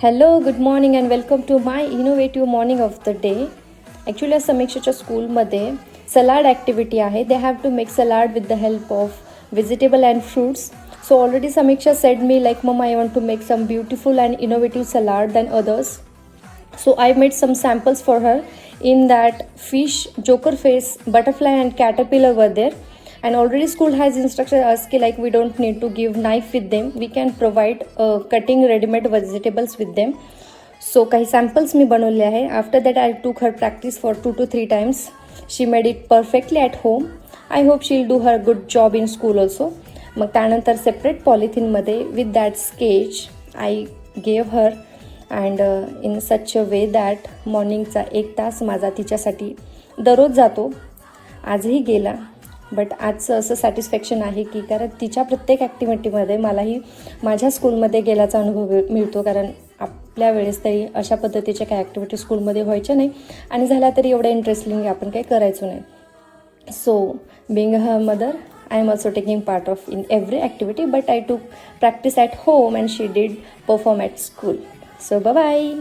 Hello, good morning and welcome to my innovative morning of the day. Actually, आज समीक्षाच्या स्कूलमध्ये salad activity आहे. They have to make salad with the help of vegetable and fruits. So already Samiksha said me like, Mama, I want to make some beautiful and innovative salad than others. So I made some samples for her. In that, fish, joker face, butterfly and caterpillar were there. And already school has instructed us like we don't need to give knife with them. We can provide cutting ready-made vegetables with them. So काही samples मी बनवले आहे. After that I took her practice for 2 to 3 times. She made it perfectly at home. I hope she'll do her good job in school also. मग त्यानंतर separate पॉलिथिनमध्ये with that sketch I gave her and in such a way that मॉर्निंगचा 1 तास माझा तिच्यासाठी दररोज जातो. आजही गेला. But आजचं असं सॅटिस्फॅक्शन आहे की कारण तिच्या प्रत्येक ॲक्टिव्हिटीमध्ये मलाही माझ्या स्कूलमध्ये गेल्याचा अनुभव मिळतो. कारण आपल्या वेळेस तरी अशा पद्धतीच्या काही ॲक्टिव्हिटी स्कूलमध्ये व्हायच्या नाही आणि झाल्या तरी एवढ्या इंटरेस्टिंग आपण काही करायचो नाही. So being her mother I am also taking part of in every activity but I took practice at home and she did perform at school. So bye.